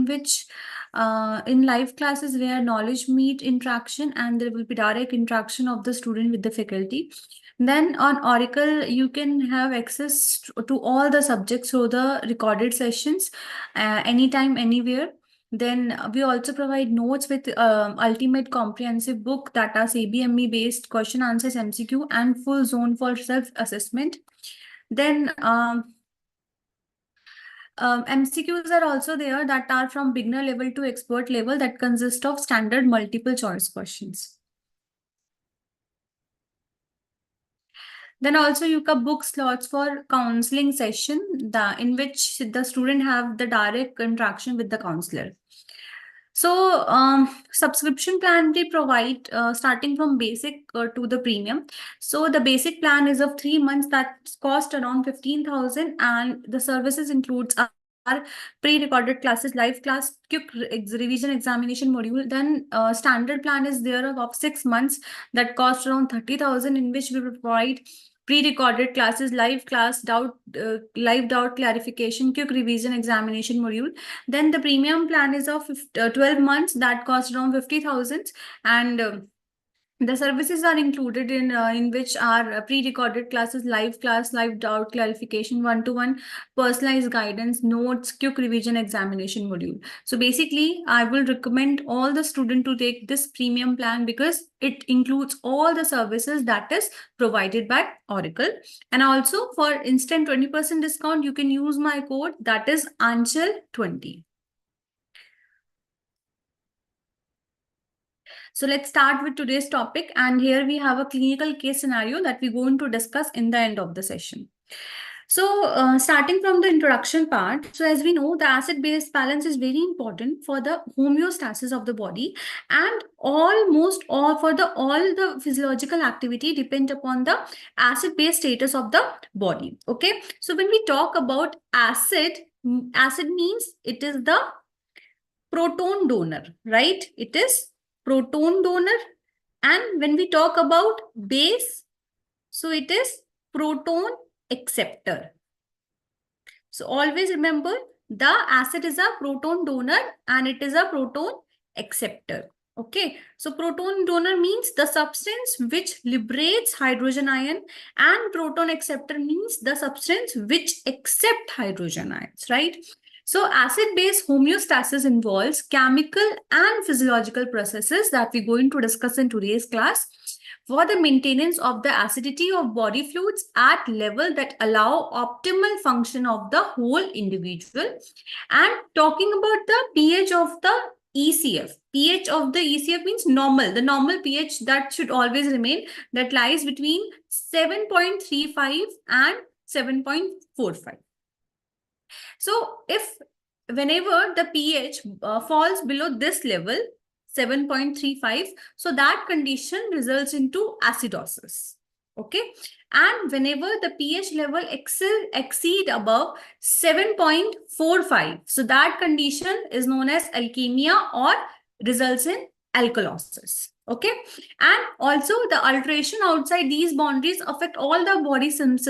in which in live classes where knowledge meet interaction and there will be direct interaction of the student with the faculty. Then on Auricle, you can have access to all the subjects through the recorded sessions anytime, anywhere. Then we also provide notes with ultimate comprehensive book that are ABME based question answers MCQ and full zone for self-assessment. Then MCQs are also there that are from beginner level to expert level that consist of standard multiple choice questions. Then also you can book slots for counseling session in which the student have the direct interaction with the counselor. So subscription plan they provide starting from basic to the premium. So the basic plan is of 3 months that cost around 15,000 and the services includes our pre-recorded classes, live class, quick revision examination module. Then standard plan is there of 6 months that cost around 30,000 in which we provide pre-recorded classes, live class, live doubt clarification, quick revision examination module. Then the premium plan is of 12 months that cost around 50,000 and the services are included in which are pre-recorded classes, live class, live doubt clarification, one-to-one personalized guidance, notes, quick revision examination module. So basically, I will recommend all the student to take this premium plan because it includes all the services that is provided by Auricle. And also for instant 20% discount, you can use my code that is Aanchal20. So let's start with today's topic. And here we have a clinical case scenario that we're going to discuss in the end of the session. So starting from the introduction part, so as we know, the acid-base balance is very important for the homeostasis of the body and almost all the physiological activity depend upon the acid-base status of the body. Okay. So when we talk about acid means it is the proton donor, right? It is proton donor. And when we talk about base, so it is proton acceptor. So always remember the acid is a proton donor and it is a proton acceptor. Okay, so proton donor means the substance which liberates hydrogen ion and proton acceptor means the substance which accept hydrogen ions, right? So acid-base homeostasis involves chemical and physiological processes that we're going to discuss in today's class for the maintenance of the acidity of body fluids at level that allow optimal function of the whole individual. And talking about the pH of the ECF. pH of the ECF means normal. The normal pH that should always remain that lies between 7.35 and 7.45. So whenever the pH falls below this level, 7.35, so that condition results into acidosis. Okay. And whenever the pH level exceed above 7.45, so that condition is known as alkemia or results in alkalosis. Okay. And also the alteration outside these boundaries affect all the body systems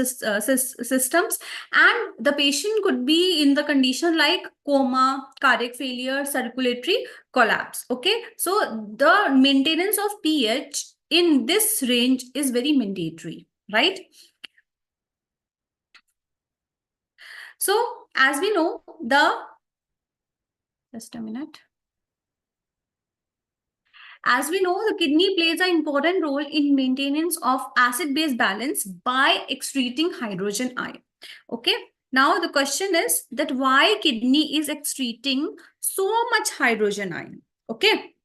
and the patient could be in the condition like coma, cardiac failure, circulatory collapse. Okay. So the maintenance of pH in this range is very mandatory, right? So as we know, just a minute. As we know, the kidney plays an important role in maintenance of acid-base balance by excreting hydrogen ion. Okay. Now the question is that why kidney is excreting so much hydrogen ion? Okay.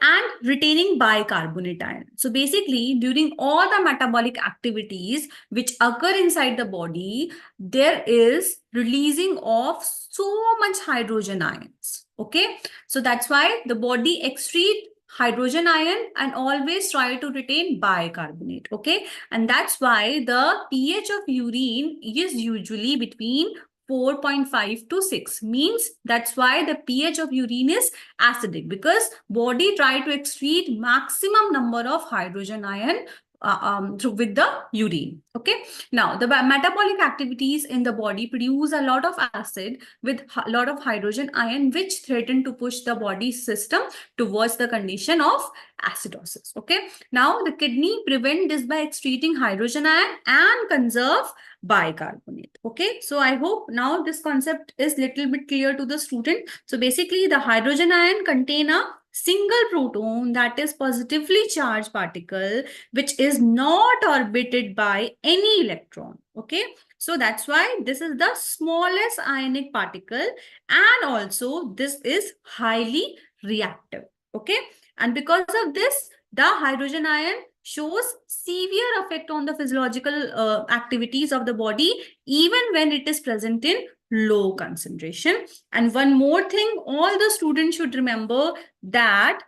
And retaining bicarbonate ion. So basically, during all the metabolic activities which occur inside the body, there is releasing of so much hydrogen ions. Okay, so that's why the body excrete hydrogen ion and always try to retain bicarbonate. Okay, and that's why the pH of urine is usually between 4.5 to 6, means that's why the pH of urine is acidic because body try to excrete maximum number of hydrogen ion with the urine. Okay. Now, the metabolic activities in the body produce a lot of acid with a lot of hydrogen ion, which threaten to push the body system towards the condition of acidosis. Okay. Now, the kidney prevent this by excreting hydrogen ion and conserve bicarbonate. Okay. So, I hope now this concept is little bit clear to the student. So, basically, the hydrogen ion contain a single proton, that is positively charged particle, which is not orbited by any electron. Okay. So that's why this is the smallest ionic particle, and also this is highly reactive. Okay. And because of this, the hydrogen ion shows severe effect on the physiological activities of the body, even when it is present in low concentration. And one more thing, all the students should remember that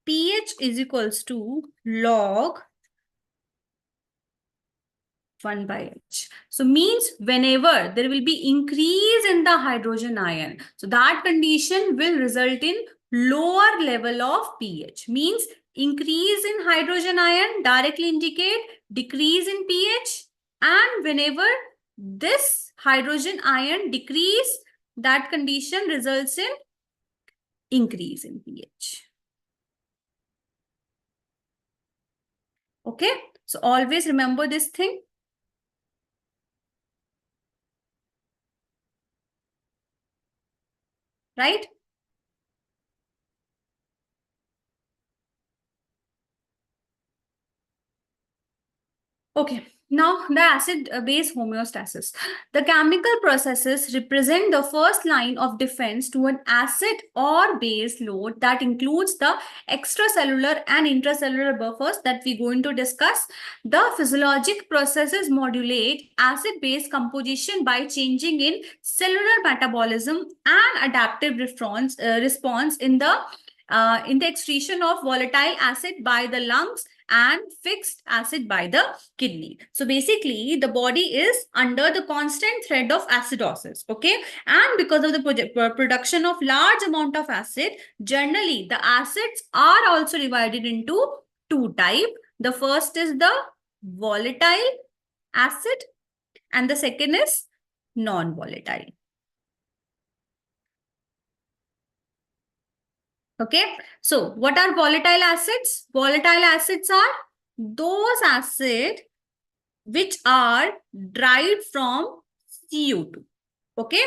pH is equals to log 1 by H. So means whenever there will be increase in the hydrogen ion, so that condition will result in lower level of pH. Means increase in hydrogen ion directly indicate decrease in pH, and whenever this hydrogen ion decrease, that condition results in increase in pH. Okay, so always remember this thing. Right? Okay, now the acid-base homeostasis. The chemical processes represent the first line of defense to an acid or base load that includes the extracellular and intracellular buffers that we're going to discuss. The physiologic processes modulate acid-base composition by changing in cellular metabolism and adaptive response in the excretion of volatile acid by the lungs and fixed acid by the kidney. So basically, the body is under the constant threat of acidosis. Okay. And because of the production of large amount of acid, generally the acids are also divided into two types. The first is the volatile acid and the second is non-volatile. Okay, so what are volatile acids? Volatile acids are those acids which are derived from CO2. Okay,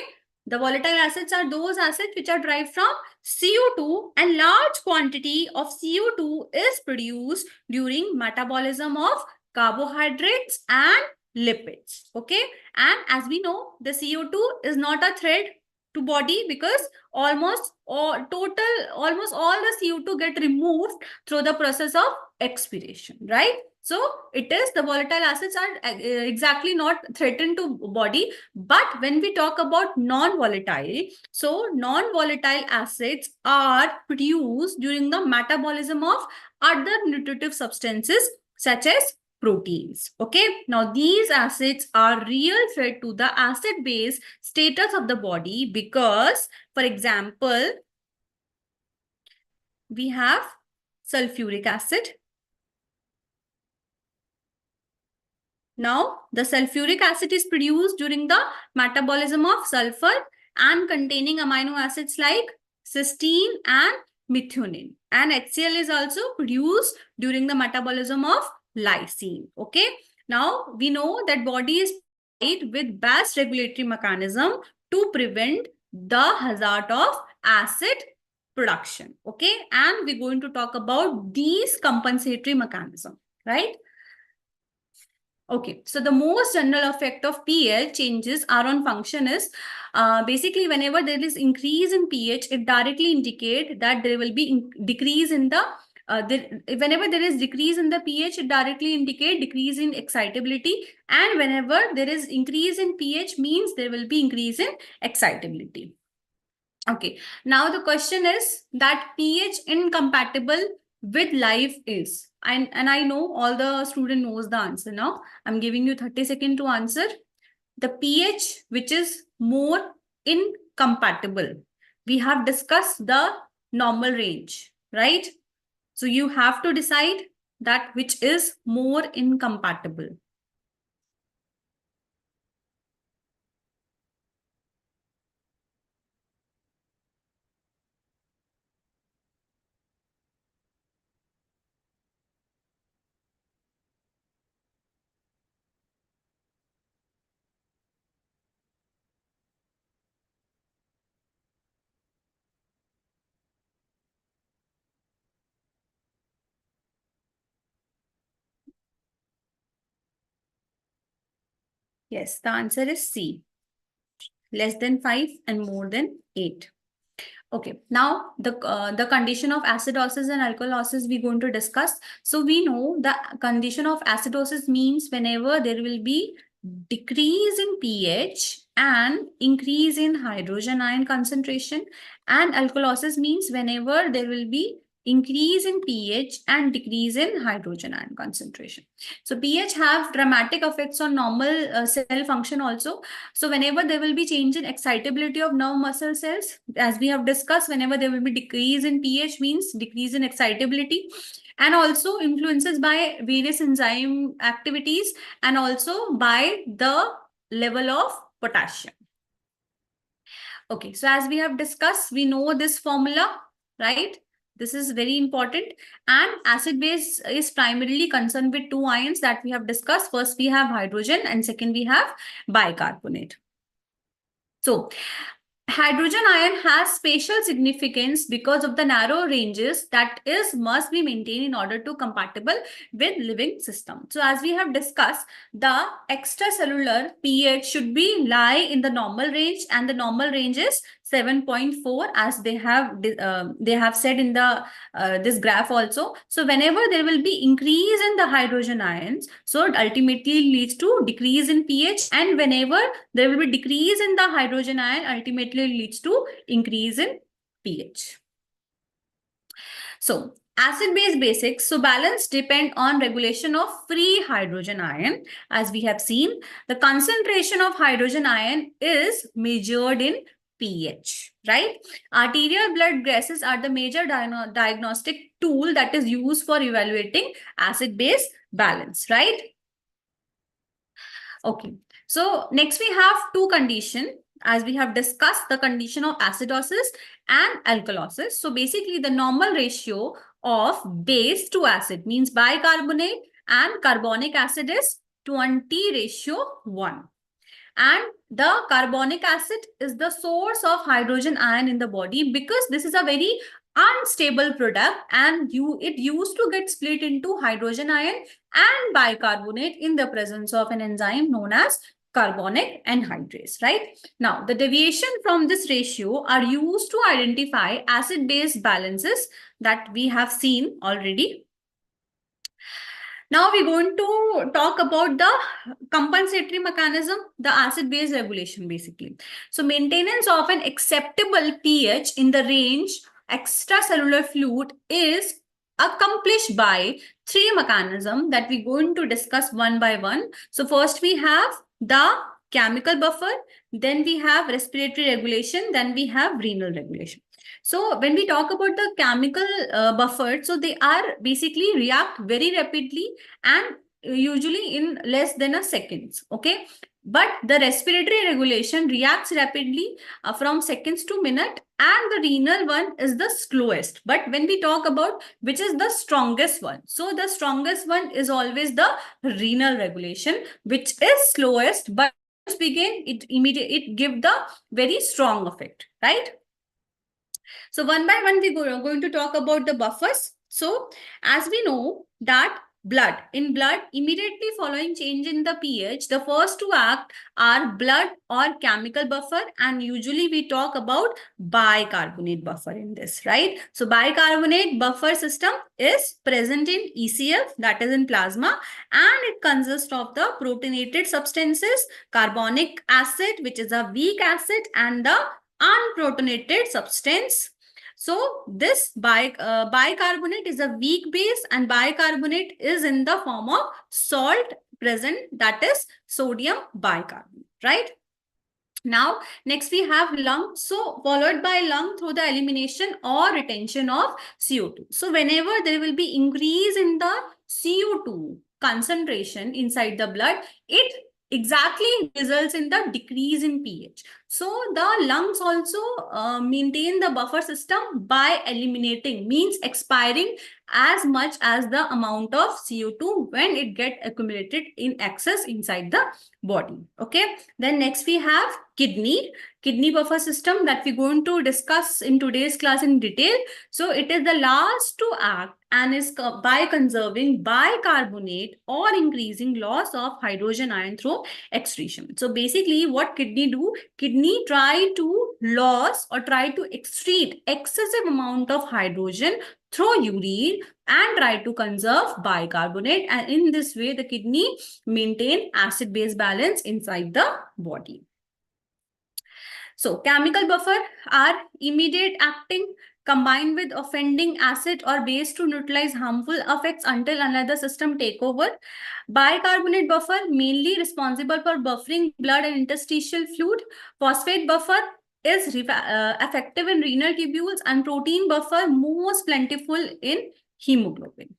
the volatile acids are those acids which are derived from CO2, and large quantity of CO2 is produced during metabolism of carbohydrates and lipids. Okay, and as we know, the CO2 is not a threat to body because almost all the CO2 get removed through the process of expiration, right? So it is the volatile acids are exactly not threatened to body. But when we talk about non-volatile, so non-volatile acids are produced during the metabolism of other nutritive substances such as proteins. Okay, now these acids are real threat to the acid base status of the body because, for example, we have sulfuric acid. Now, the sulfuric acid is produced during the metabolism of sulfur and containing amino acids like cysteine and methionine. And HCl is also produced during the metabolism of lysine. Okay. Now, we know that body is provided with best regulatory mechanism to prevent the hazard of acid production. Okay. And we're going to talk about these compensatory mechanism, right? Okay, so the most general effect of pH changes are on function is basically whenever there is increase in pH, it directly indicates that there will be decrease in the whenever there is decrease in the pH, it directly indicate decrease in excitability, and whenever there is increase in pH means there will be increase in excitability. Okay, now the question is that pH incompatible with life is, and I know all the student knows the answer now. I'm giving you 30 seconds to answer. The pH which is more incompatible. We have discussed the normal range, right? So you have to decide that which is more incompatible. Yes, the answer is C. Less than 5 and more than 8. Okay, now the condition of acidosis and alkalosis we're going to discuss. So we know the condition of acidosis means whenever there will be decrease in pH and increase in hydrogen ion concentration, and alkalosis means whenever there will be increase in pH and decrease in hydrogen ion concentration. So pH have dramatic effects on normal cell function also. So whenever there will be change in excitability of nerve muscle cells, as we have discussed, whenever there will be decrease in pH means decrease in excitability, and also influences by various enzyme activities and also by the level of potassium. Okay, so as we have discussed, we know this formula, right? This is very important. And acid base is primarily concerned with two ions that we have discussed. First, we have hydrogen, and second, we have bicarbonate. So hydrogen ion has spatial significance because of the narrow ranges that is must be maintained in order to compatible with living system. So as we have discussed, the extracellular pH should be lie in the normal range, and the normal range is 7.4 as they have said in the this graph also. So whenever there will be increase in the hydrogen ions, so it ultimately leads to decrease in pH, and whenever there will be decrease in the hydrogen ion, ultimately leads to increase in pH. So acid-base basics. So balance depend on regulation of free hydrogen ion. As we have seen, the concentration of hydrogen ion is measured in pH, right? Arterial blood gases are the major diagnostic tool that is used for evaluating acid-base balance, right? Okay, so next we have two conditions. As we have discussed, the condition of acidosis and alkalosis. So basically the normal ratio of base to acid means bicarbonate and carbonic acid is 20:1. And the carbonic acid is the source of hydrogen ion in the body because this is a very unstable product, and it used to get split into hydrogen ion and bicarbonate in the presence of an enzyme known as carbonic anhydrase, right? Now, the deviation from this ratio are used to identify acid-base balances that we have seen already. Now we're going to talk about the compensatory mechanism, the acid-base regulation basically. So maintenance of an acceptable pH in the range extracellular fluid is accomplished by three mechanisms that we're going to discuss one by one. So first we have the chemical buffer, then we have respiratory regulation, then we have renal regulation. So when we talk about the chemical buffer, so they are basically react very rapidly and usually in less than a seconds, okay? But the respiratory regulation reacts rapidly from seconds to minute, and the renal one is the slowest. But when we talk about which is the strongest one, so the strongest one is always the renal regulation, which is slowest, but once begin, it give the very strong effect, right? So one by one, we are going to talk about the buffers. So as we know that in blood, immediately following change in the pH, the first to act are blood or chemical buffer, and usually we talk about bicarbonate buffer in this, right? So bicarbonate buffer system is present in ECF, that is in plasma, and it consists of the protonated substances, carbonic acid, which is a weak acid, and the unprotonated substance. So this bicarbonate is a weak base, and bicarbonate is in the form of salt present, that is sodium bicarbonate, right? Now, next we have lung. So, followed by lung through the elimination or retention of CO2. So, whenever there will be increase in the CO2 concentration inside the blood, it exactly results in the decrease in pH. So, the lungs also maintain the buffer system by eliminating, means expiring as much as the amount of CO2 when it get accumulated in excess inside the body. Okay. Then next we have kidney buffer system that we're going to discuss in today's class in detail. So it is the last to act and is by conserving bicarbonate or increasing loss of hydrogen ion through excretion. So basically what kidney do, kidney try to lose or try to excrete excessive amount of hydrogen through urine and try to conserve bicarbonate, and in this way the kidney maintain acid base balance inside the body. So chemical buffer are immediate acting combined with offending acid or base to neutralize harmful effects until another system take over. Bicarbonate buffer mainly responsible for buffering blood and interstitial fluid. Phosphate buffer is effective in renal tubules, and protein buffer most plentiful in hemoglobin.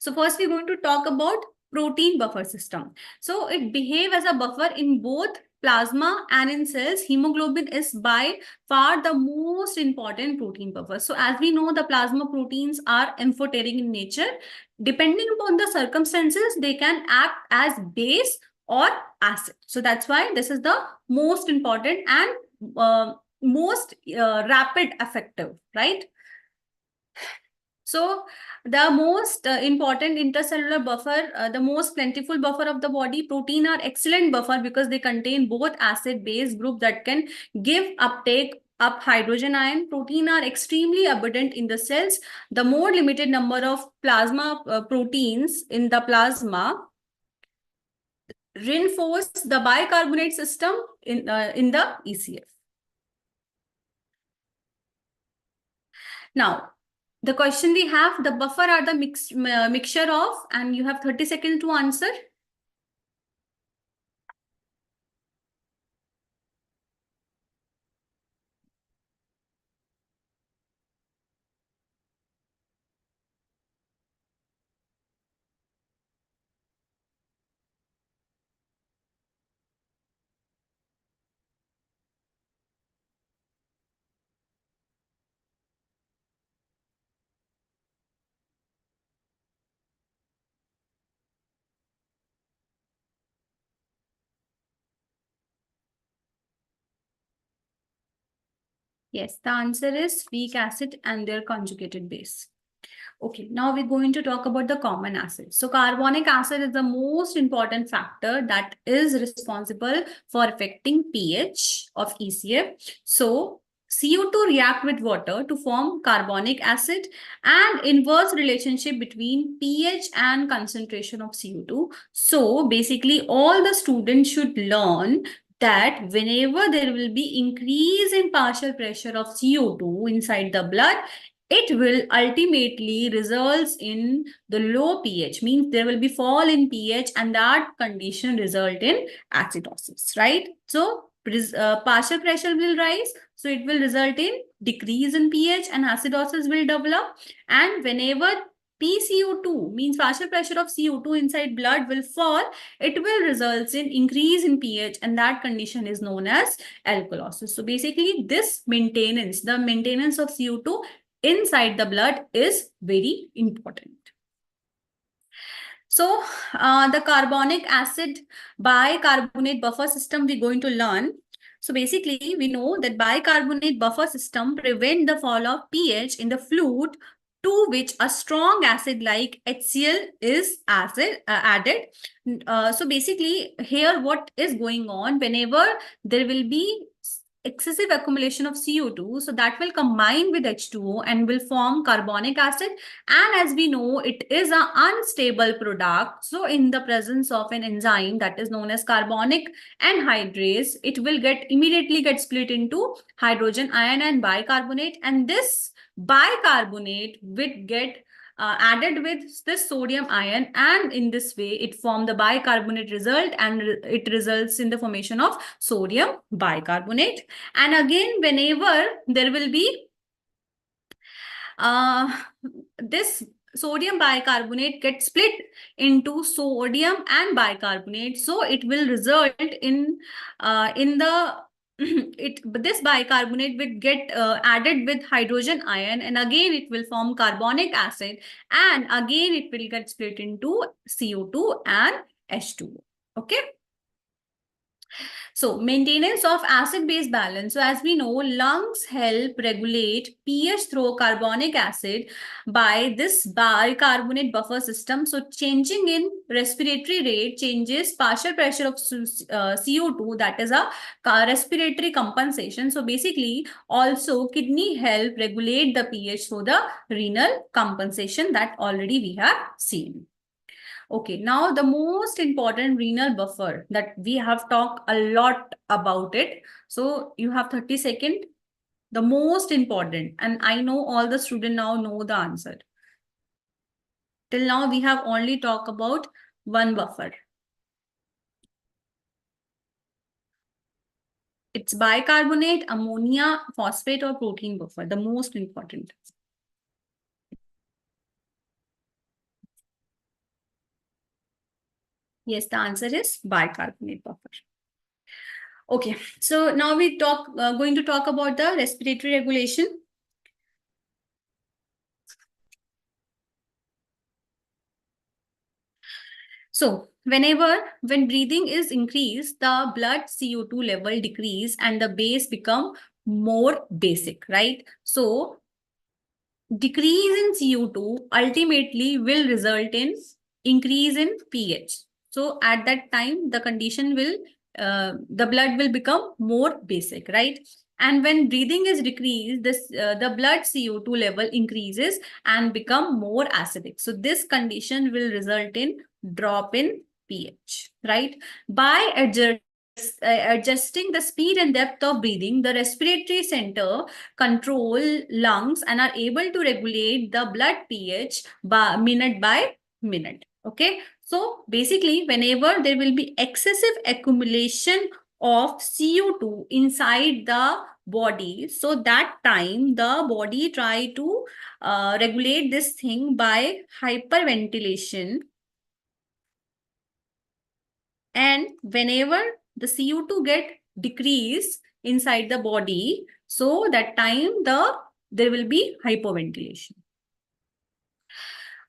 So first we're going to talk about protein buffer system. So it behaves as a buffer in both plasma and in cells. Hemoglobin is by far the most important protein buffer. So as we know, the plasma proteins are amphoteric in nature. Depending upon the circumstances, they can act as base or acid. So that's why this is the most important and most rapid effective, right? So the most important intercellular buffer, the most plentiful buffer of the body, protein are excellent buffer because they contain both acid base group that can give uptake up hydrogen ion. Protein are extremely abundant in the cells. The more limited number of plasma proteins in the plasma reinforce the bicarbonate system in the ECF. Now, the question we have, the buffer are the mixture of, and you have 30 seconds to answer. Yes, the answer is weak acid and their conjugated base. Okay, now we're going to talk about the common acids. So carbonic acid is the most important factor that is responsible for affecting pH of ECF. So CO2 react with water to form carbonic acid, and inverse relationship between pH and concentration of CO2. So basically all the students should learn that whenever there will be increase in partial pressure of CO2 inside the blood, it will ultimately results in the low pH, means there will be fall in pH, and that condition result in acidosis, right? So partial pressure will rise, so it will result in decrease in pH and acidosis will develop. And whenever PCO2, means partial pressure of CO2 inside blood, will fall, it will result in increase in pH, and that condition is known as alkalosis. So basically this maintenance, the maintenance of CO2 inside the blood is very important. So the carbonic acid bicarbonate buffer system we're going to learn. So basically we know that bicarbonate buffer system prevent the fall of pH in the fluid to which a strong acid like HCl is added. So basically here what is going on, whenever there will be excessive accumulation of CO2, so that will combine with H2O and will form carbonic acid. And as we know, it is an unstable product. So in the presence of an enzyme that is known as carbonic anhydrase, it will immediately get split into hydrogen ion and bicarbonate, and this bicarbonate will get added with this sodium ion, and in this way it forms the bicarbonate result, and it results in the formation of sodium bicarbonate. And again, whenever there will be this sodium bicarbonate gets split into sodium and bicarbonate, so it will result in the this bicarbonate will get added with hydrogen ion, and again it will form carbonic acid, and again it will get split into CO2 and H2O. Okay. So maintenance of acid-base balance. So as we know, lungs help regulate pH through carbonic acid by this bicarbonate buffer system. So changing in respiratory rate changes partial pressure of CO2, that is a respiratory compensation. So basically also kidney help regulate the pH through the renal compensation that already we have seen. Okay, now the most important renal buffer that we have talked a lot about it. So you have 30 seconds. The most important, and I know all the students now know the answer. Till now, we have only talked about one buffer. It's bicarbonate, ammonia, phosphate, or protein buffer, the most important. Yes, the answer is bicarbonate buffer. Okay, so now we going to talk about the respiratory regulation. So when breathing is increased, the blood CO2 level decrease and the base become more basic, right? So decrease in CO2 ultimately will result in increase in pH. So at that time, the condition will, the blood will become more basic, right? And when breathing is decreased, the blood CO2 level increases and become more acidic. So this condition will result in drop in pH, right? By adjusting the speed and depth of breathing, the respiratory center control lungs and are able to regulate the blood pH by minute. Okay. So basically, whenever there will be excessive accumulation of CO2 inside the body, so that time the body try to regulate this thing by hyperventilation. And whenever the CO2 get decreased inside the body, so that time there will be hypoventilation.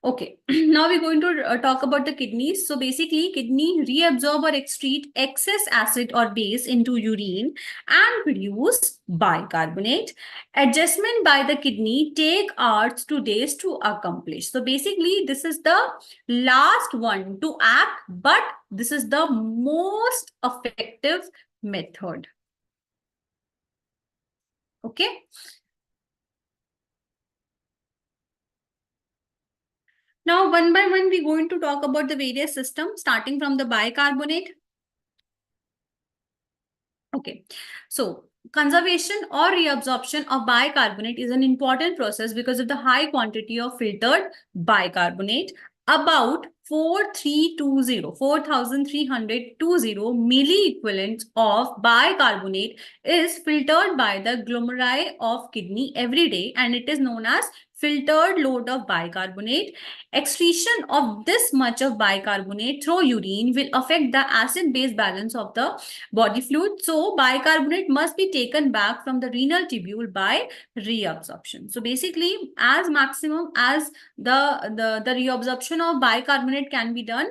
Okay, now we're going to talk about the kidneys. So basically, kidney reabsorb or excrete excess acid or base into urine and produce bicarbonate. Adjustment by the kidney take hours to days to accomplish. So basically, this is the last one to act, but this is the most effective method. Okay. Now, one by one, we're going to talk about the various systems, starting from the bicarbonate. Okay, so conservation or reabsorption of bicarbonate is an important process because of the high quantity of filtered bicarbonate. About 4,320 milli-equivalents of bicarbonate is filtered by the glomeruli of kidney every day, and it is known as filtered load of bicarbonate. Excretion of this much of bicarbonate through urine will affect the acid-base balance of the body fluid. So bicarbonate must be taken back from the renal tubule by reabsorption. So basically, as maximum as the reabsorption of bicarbonate can be done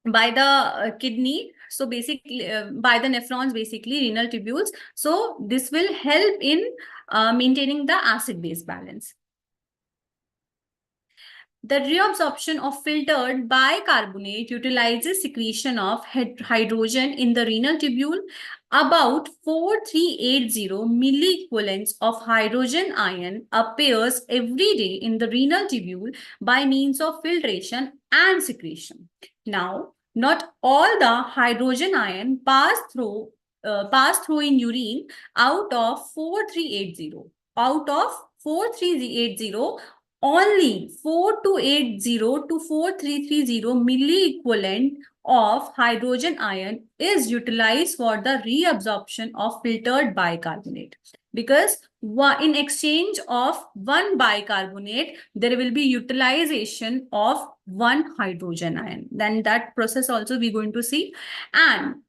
by the kidney, so basically by the nephrons, basically renal tubules. So this will help in maintaining the acid-base balance. The reabsorption of filtered bicarbonate utilizes secretion of hydrogen in the renal tubule. About 4,380 milliequivalents of hydrogen ion appears every day in the renal tubule by means of filtration and secretion. Now, not all the hydrogen ion pass through in urine. Out of 4,380, only 4280 to 4330 milliequivalent of hydrogen ion is utilized for the reabsorption of filtered bicarbonate, because in exchange of one bicarbonate there will be utilization of one hydrogen ion. Then that process also we're going to see. And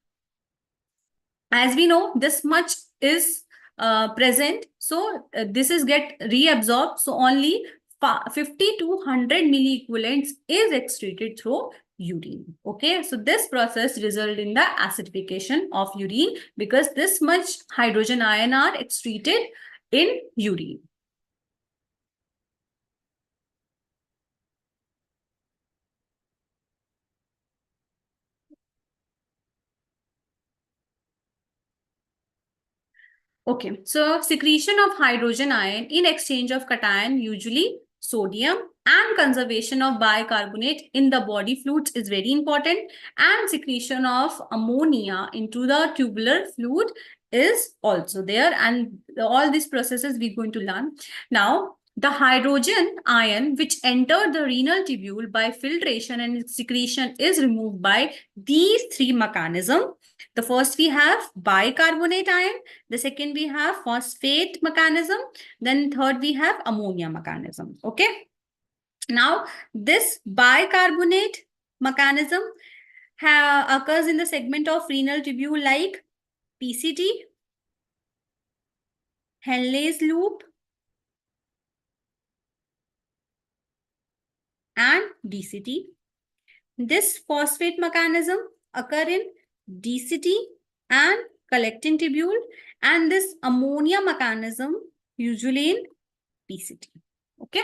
as we know, this much is present, so this is get reabsorbed, so only 50 to 100 milliequivalents is excreted through urine. Okay, so this process result in the acidification of urine, because this much hydrogen ion are excreted in urine. Okay, so secretion of hydrogen ion in exchange of cation, usually sodium, and conservation of bicarbonate in the body fluids is very important, and secretion of ammonia into the tubular fluid is also there, and all these processes we're going to learn. Now, the hydrogen ion which enter the renal tubule by filtration and secretion is removed by these three mechanisms. The first we have bicarbonate ion, the second we have phosphate mechanism, then third we have ammonia mechanism. Okay. Now this bicarbonate mechanism occurs in the segment of renal tubule like PCT, Henle's loop, and DCT. This phosphate mechanism occur in DCT and collecting tubule, and this ammonia mechanism usually in PCT. Okay.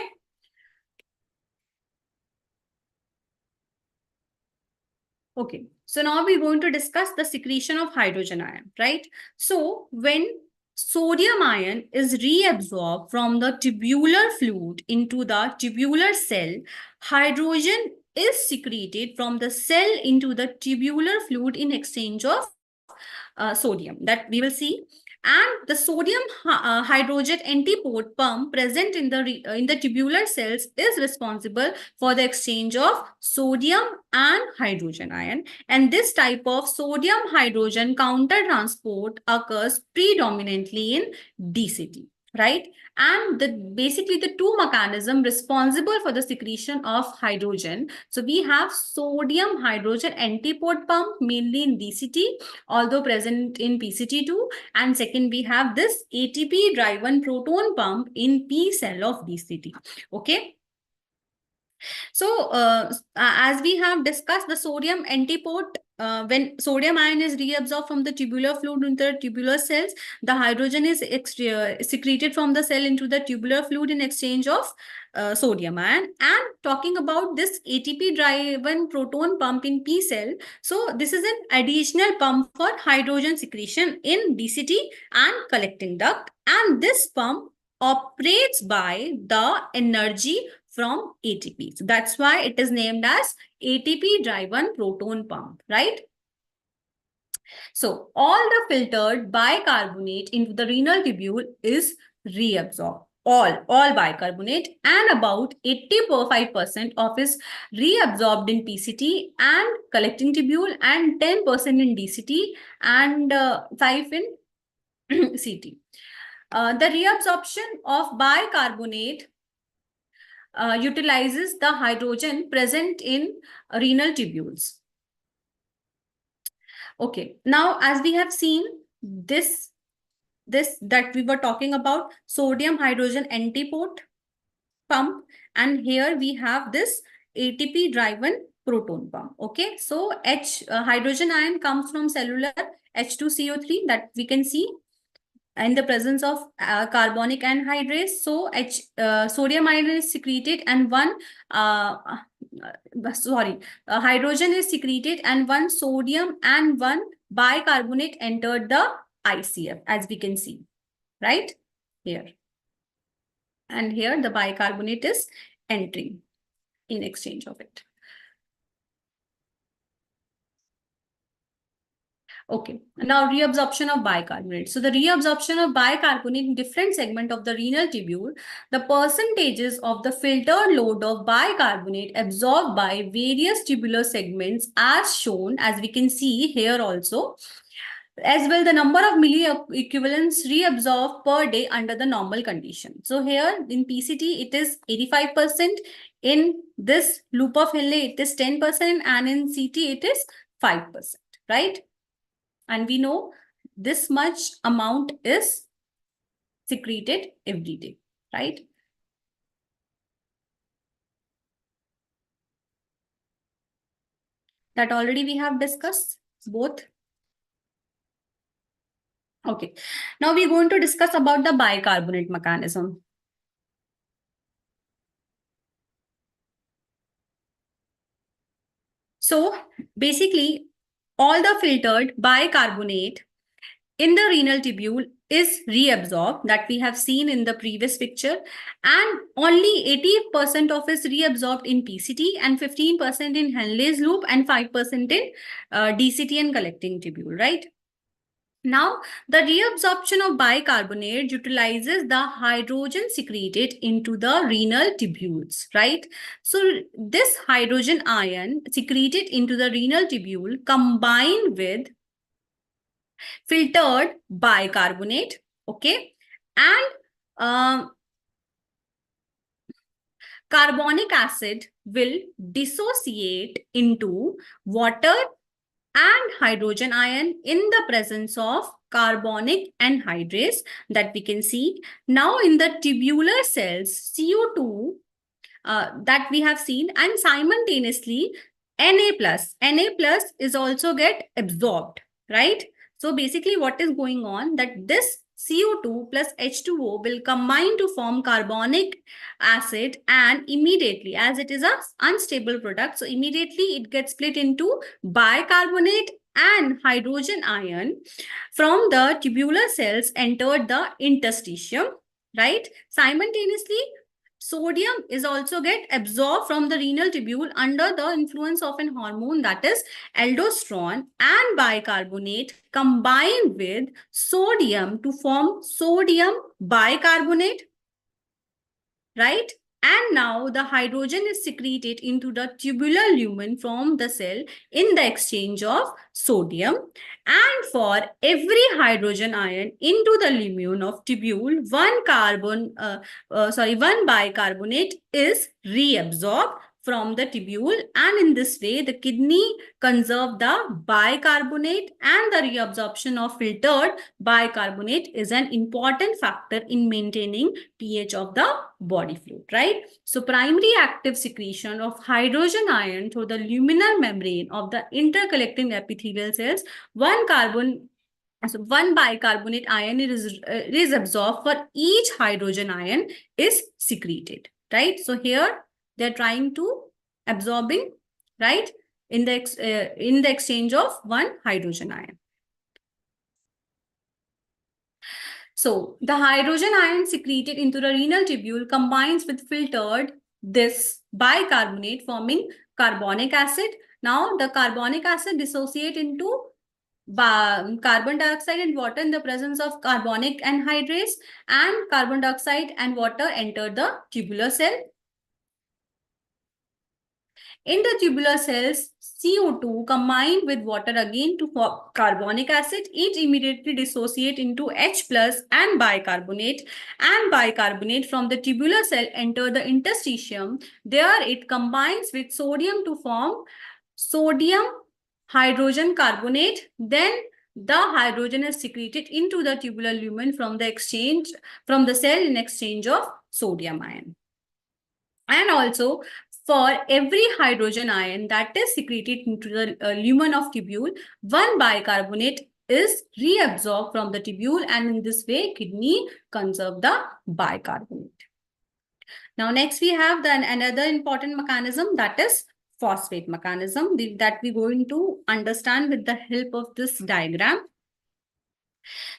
Okay, so now we're going to discuss the secretion of hydrogen ion, right? So when sodium ion is reabsorbed from the tubular fluid into the tubular cell, hydrogen is secreted from the cell into the tubular fluid in exchange of sodium, that we will see. And the sodium hydrogen antipode pump present in the tubular cells is responsible for the exchange of sodium and hydrogen ion. And this type of sodium hydrogen counter transport occurs predominantly in DCT, right? And basically the two mechanisms responsible for the secretion of hydrogen. So we have sodium hydrogen antipode pump mainly in DCT, although present in PCT too. And second, we have this ATP driven proton pump in P cell of DCT. Okay. So, as we have discussed, the sodium antipode, when sodium ion is reabsorbed from the tubular fluid into the tubular cells, the hydrogen is secreted from the cell into the tubular fluid in exchange of sodium ion. And talking about this ATP-driven proton pump in P cell, so this is an additional pump for hydrogen secretion in DCT and collecting duct. And this pump operates by the energy from ATP. So that's why it is named as ATP-driven proton pump, right? So all the filtered bicarbonate into the renal tubule is reabsorbed. All bicarbonate, and about 85% of is reabsorbed in PCT and collecting tubule, and 10% in DCT, and 5 in CT. The reabsorption of bicarbonate utilizes the hydrogen present in renal tubules. Okay, now as we have seen this that we were talking about sodium hydrogen antipode pump, and here we have this ATP driven proton pump. Okay, so hydrogen ion comes from cellular H2CO3 that we can see in the presence of carbonic anhydrase. So sodium ion is secreted, and one hydrogen is secreted, and one sodium and one bicarbonate entered the ICF, as we can see, right here. And here the bicarbonate is entering in exchange of it. Okay, now reabsorption of bicarbonate. So the reabsorption of bicarbonate in different segment of the renal tubule, the percentages of the filtered load of bicarbonate absorbed by various tubular segments as shown, as we can see here also, as well the number of milliequivalents reabsorbed per day under the normal condition. So here in PCT it is 85%, in this loop of Henle it is 10%, and in CT it is 5%, right? And we know this much amount is secreted every day, right? That already we have discussed both. Okay. Now we're going to discuss about the bicarbonate mechanism. So basically, all the filtered bicarbonate in the renal tubule is reabsorbed, that we have seen in the previous picture, and only 80% of is reabsorbed in PCT and 15% in Henle's loop and 5% in DCT and collecting tubule, right? Now, the reabsorption of bicarbonate utilizes the hydrogen secreted into the renal tubules, right? So, this hydrogen ion secreted into the renal tubule combined with filtered bicarbonate, okay, and carbonic acid will dissociate into water and hydrogen ion in the presence of carbonic anhydrase that we can see. Now in the tubular cells, CO2 that we have seen, and simultaneously Na plus is also get absorbed, right? So basically what is going on, that this CO2 plus H2O will combine to form carbonic acid, and immediately, as it is a unstable product, so immediately it gets split into bicarbonate and hydrogen ion from the tubular cells entered the interstitium, right? Simultaneously, sodium is also get absorbed from the renal tubule under the influence of an hormone, that is aldosterone, and bicarbonate combined with sodium to form sodium bicarbonate, right? And now the hydrogen is secreted into the tubular lumen from the cell in the exchange of sodium. And for every hydrogen ion into the lumen of tubule, one bicarbonate is reabsorbed from the tubule, and in this way the kidney conserve the bicarbonate, and the reabsorption of filtered bicarbonate is an important factor in maintaining pH of the body fluid, right? So primary active secretion of hydrogen ion through the luminal membrane of the intercollecting epithelial cells, one bicarbonate ion is absorbed for each hydrogen ion is secreted, right? So here they're trying to absorbing, right, in the exchange of one hydrogen ion. So the hydrogen ion secreted into the renal tubule combines with filtered this bicarbonate, forming carbonic acid. Now the carbonic acid dissociate into carbon dioxide and water in the presence of carbonic anhydrase, and carbon dioxide and water enter the tubular cell. In the tubular cells, CO2 combined with water again to form carbonic acid. It immediately dissociate into H plus and bicarbonate from the tubular cell enter the interstitium. There it combines with sodium to form sodium hydrogen carbonate. Then the hydrogen is secreted into the tubular lumen from the cell in exchange of sodium ion. And also, for every hydrogen ion that is secreted into the lumen of tubule, one bicarbonate is reabsorbed from the tubule, and in this way, kidney conserve the bicarbonate. Now, next we have another important mechanism, that is phosphate mechanism, that we're going to understand with the help of this diagram.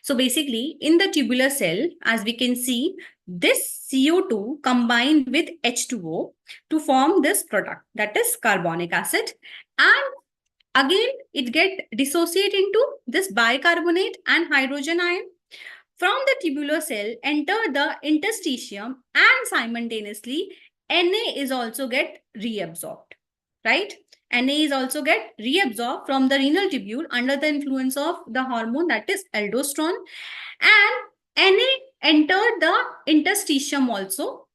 So basically, in the tubular cell, as we can see, this CO2 combined with H2O to form this product, that is carbonic acid. And Again, it get dissociate into this bicarbonate and hydrogen ion. From the tubular cell, enter the interstitium, and simultaneously, Na is also get reabsorbed, right? Na is also get reabsorbed from the renal tubule under the influence of the hormone that is aldosterone, and Na entered the interstitium also.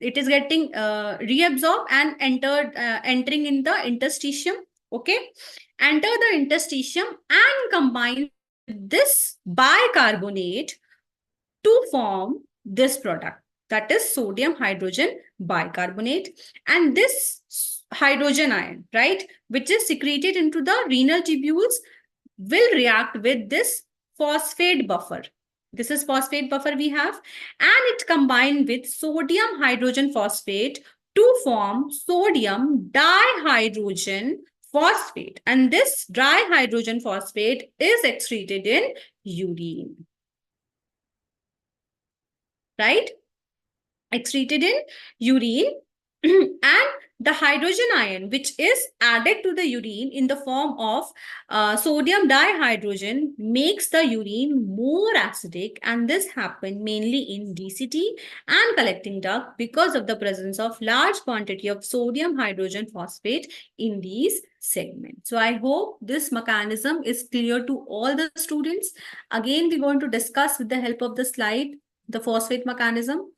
It is getting reabsorbed and entering in the interstitium. Okay, enter the interstitium and combine with this bicarbonate to form this product, that is sodium hydrogen bicarbonate. And this hydrogen ion, right, which is secreted into the renal tubules, will react with this phosphate buffer. This is phosphate buffer we have, and it combined with sodium hydrogen phosphate to form sodium dihydrogen phosphate. And this dihydrogen phosphate is excreted in urine, right? Excreted in urine. And the hydrogen ion, which is added to the urine in the form of sodium dihydrogen, makes the urine more acidic, and this happens mainly in DCT and collecting duct because of the presence of large quantity of sodium hydrogen phosphate in these segments. So I hope this mechanism is clear to all the students. Again, we're going to discuss with the help of the slide the phosphate mechanism.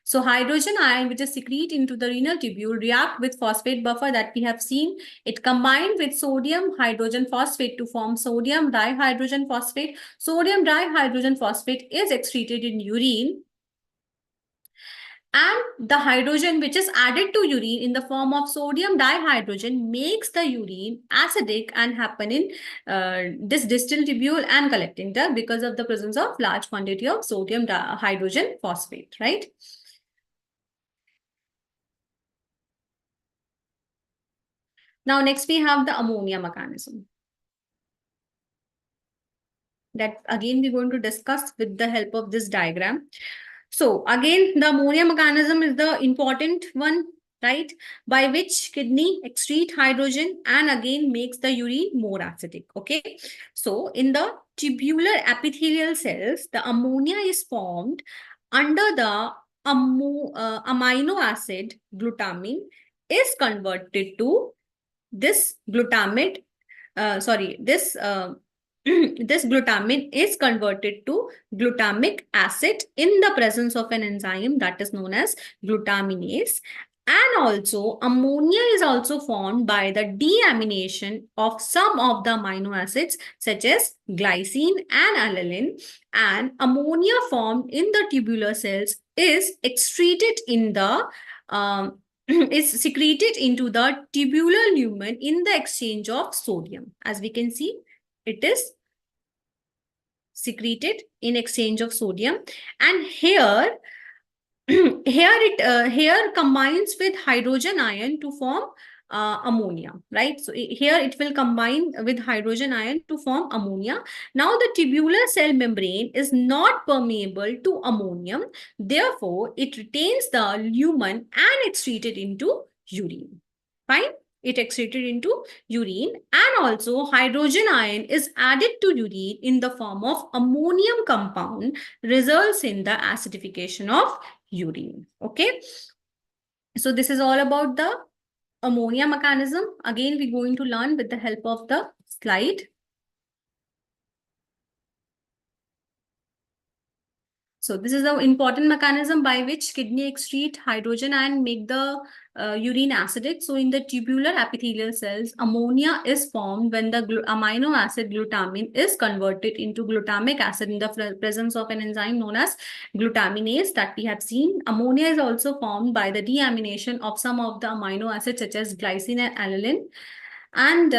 So hydrogen ion, which is secreted into the renal tubule, react with phosphate buffer that we have seen. It combined with sodium hydrogen phosphate to form sodium dihydrogen phosphate. Sodium dihydrogen phosphate is excreted in urine. And the hydrogen which is added to urine in the form of sodium dihydrogen makes the urine acidic and happen in this distal tubule and collecting duct because of the presence of large quantity of sodium hydrogen phosphate, right? Now, next we have the ammonia mechanism that again we're going to discuss with the help of this diagram. So again, the ammonia mechanism is the important one, right? By which kidney excrete hydrogen and again makes the urine more acidic, okay? So in the tubular epithelial cells, the ammonia is formed under the amino acid glutamine is converted to this glutamate, this glutamine is converted to glutamic acid in the presence of an enzyme that is known as glutaminase. And also ammonia is also formed by the deamination of some of the amino acids such as glycine and alanine. And ammonia formed in the tubular cells is excreted in the is secreted into the tubular lumen in the exchange of sodium. As we can see, it is secreted in exchange of sodium, and here here combines with hydrogen ion to form ammonia, right? So here it will combine with hydrogen ion to form ammonia. Now the tubular cell membrane is not permeable to ammonium, therefore it retains the lumen and excreted into urine. Fine, it excreted into urine, and also hydrogen ion is added to urine in the form of ammonium compound, results in the acidification of urine. Okay, so this is all about the ammonia mechanism. Again, we're going to learn with the help of the slide. So this is the important mechanism by which kidney excrete hydrogen and make the urine acidic. So in the tubular epithelial cells, ammonia is formed when the amino acid glutamine is converted into glutamic acid in the presence of an enzyme known as glutaminase that we have seen. Ammonia is also formed by the deamination of some of the amino acids such as glycine and alanine. And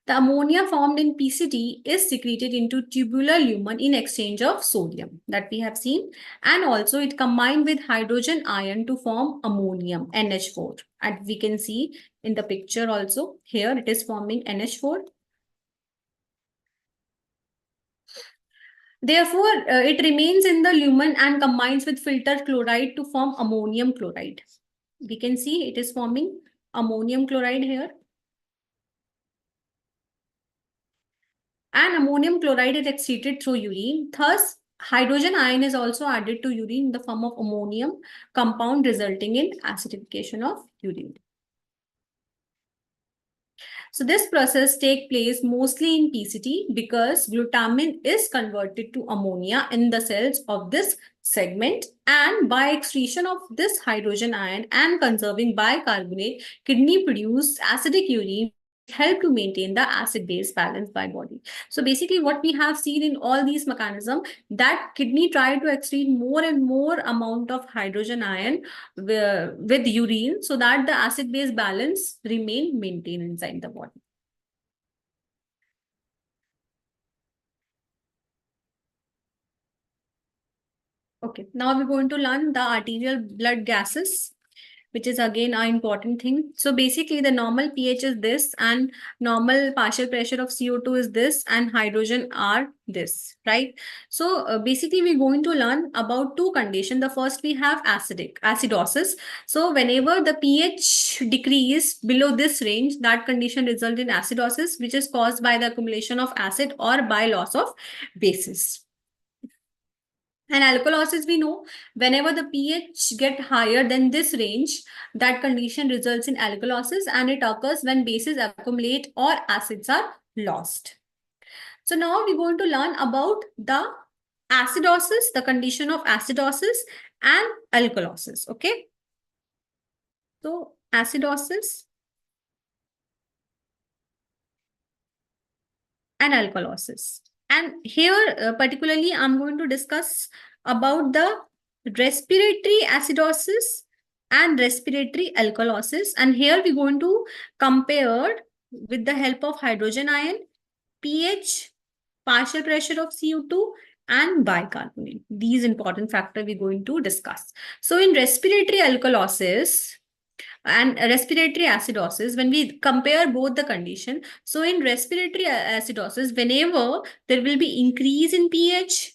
the ammonia formed in PCT is secreted into tubular lumen in exchange of sodium that we have seen. And also it combined with hydrogen ion to form ammonium, NH4. And we can see in the picture also, here it is forming NH4. Therefore, it remains in the lumen and combines with filtered chloride to form ammonium chloride. We can see it is forming ammonium chloride here. And ammonium chloride is excreted through urine. Thus, hydrogen ion is also added to urine in the form of ammonium compound, resulting in acidification of urine. So this process takes place mostly in PCT because glutamine is converted to ammonia in the cells of this segment, and by excretion of this hydrogen ion and conserving bicarbonate, kidney produce acidic urine help to maintain the acid-base balance by body. So basically what we have seen in all these mechanisms, that kidney try to excrete more and more amount of hydrogen ion with urine so that the acid-base balance remain maintained inside the body. Okay, now we're going to learn the arterial blood gases, which is again an important thing. So basically the normal pH is this, and normal partial pressure of CO2 is this, and hydrogen are this, right? So basically we're going to learn about two conditions. The first we have acidosis. So whenever the pH decrease below this range, that condition result in acidosis, which is caused by the accumulation of acid or by loss of bases. And alkalosis, we know, whenever the pH get higher than this range, that condition results in alkalosis, and it occurs when bases accumulate or acids are lost. So now we're going to learn about the acidosis, the condition of acidosis and alkalosis. Okay. So acidosis and alkalosis. And here, particularly, I'm going to discuss about the respiratory acidosis and respiratory alkalosis. And here we're going to compare with the help of hydrogen ion, pH, partial pressure of CO2, and bicarbonate. These important factors we're going to discuss. So in respiratory alkalosis and respiratory acidosis, when we compare both the condition, so in respiratory acidosis, whenever there will be increase in pH,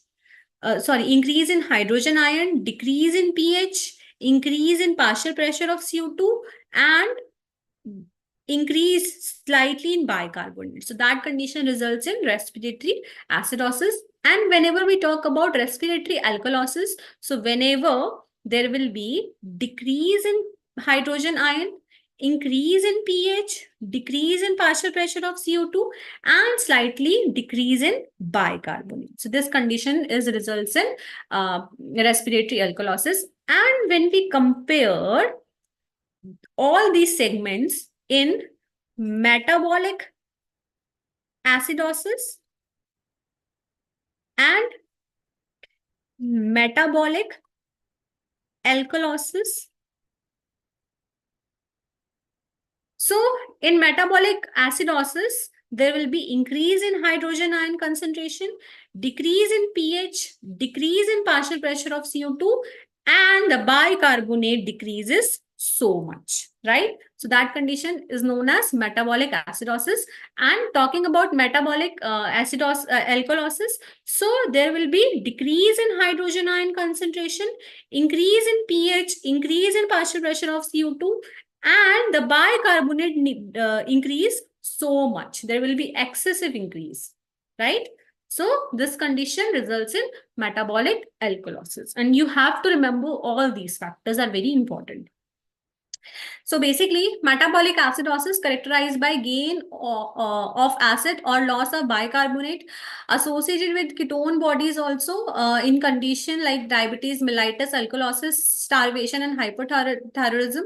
increase in hydrogen ion, decrease in pH, increase in partial pressure of CO2, and increase slightly in bicarbonate. So that condition results in respiratory acidosis. And whenever we talk about respiratory alkalosis, so whenever there will be decrease in hydrogen ion, increase in pH, decrease in partial pressure of CO2, and slightly decrease in bicarbonate. So this condition is results in respiratory alkalosis. And when we compare all these segments in metabolic acidosis and metabolic alkalosis. So in metabolic acidosis, there will be increase in hydrogen ion concentration, decrease in pH, decrease in partial pressure of CO2, and the bicarbonate decreases so much, right? So that condition is known as metabolic acidosis. And talking about metabolic alkalosis, so there will be decrease in hydrogen ion concentration, increase in pH, increase in partial pressure of CO2, and the bicarbonate increase so much. There will be excessive increase, right? So this condition results in metabolic alkalosis. And you have to remember all these factors are very important. So basically, metabolic acidosis characterized by gain of acid or loss of bicarbonate associated with ketone bodies also in condition like diabetes mellitus, alkalosis, starvation, and hypothyroidism.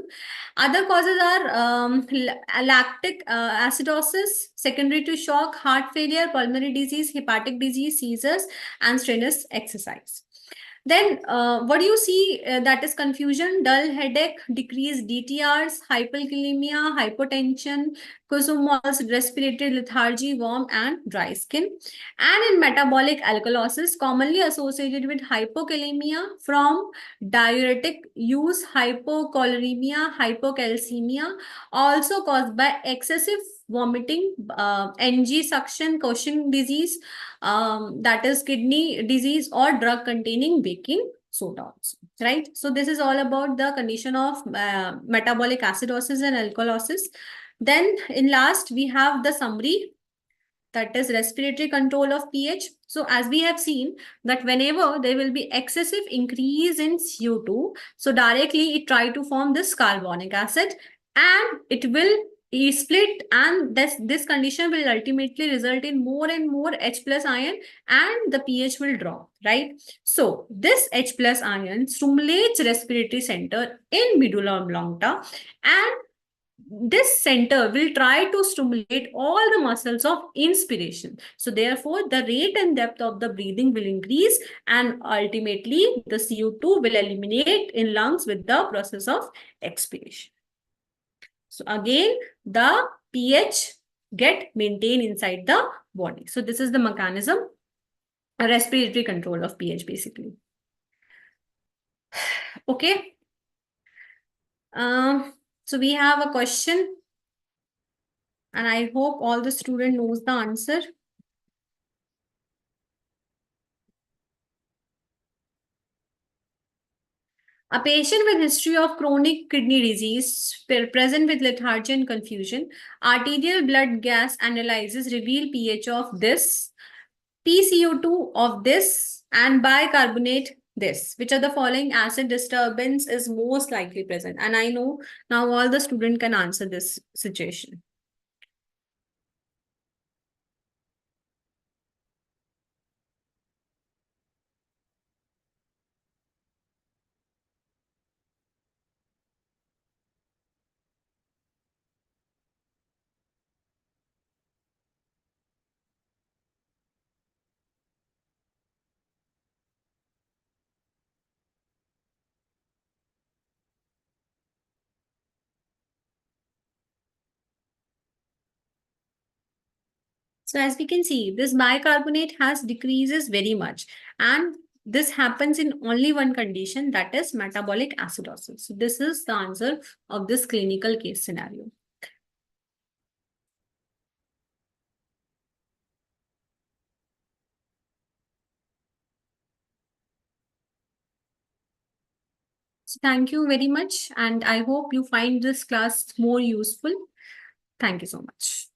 Other causes are lactic acidosis, secondary to shock, heart failure, pulmonary disease, hepatic disease, seizures, and strenuous exercise. Then what do you see that is confusion, dull headache, decreased DTRs, hyperkalemia, hypotension, Kussmaul's respiratory lethargy, warm and dry skin. And in metabolic alkalosis, commonly associated with hypokalemia from diuretic use, hypocholeremia, hypocalcemia, also caused by excessive vomiting, NG suction, Cushing disease, that is kidney disease, or drug containing baking soda also, right? So this is all about the condition of metabolic acidosis and alkalosis. Then in last, we have the summary, that is respiratory control of pH. So as we have seen that whenever there will be excessive increase in CO2, so directly it try to form this carbonic acid and it will split, and this condition will ultimately result in more and more H plus ion and the pH will drop, right? So this H plus ion stimulates respiratory center in medulla oblongata, and this center will try to stimulate all the muscles of inspiration. So therefore, the rate and depth of the breathing will increase, and ultimately the CO2 will eliminate in lungs with the process of expiration. So again, the pH get maintained inside the body. So this is the mechanism, a respiratory control of pH basically. Okay. So we have a question, and I hope all the student knows the answer. A patient with history of chronic kidney disease, present with lethargy and confusion, arterial blood gas analysis reveal pH of this, PCO2 of this, and bicarbonate this. Which of the following acid disturbance is most likely present? And I know now all the student can answer this situation. So as we can see, this bicarbonate has decreases very much, and this happens in only one condition, that is metabolic acidosis. So this is the answer of this clinical case scenario. So thank you very much, and I hope you find this class more useful. Thank you so much.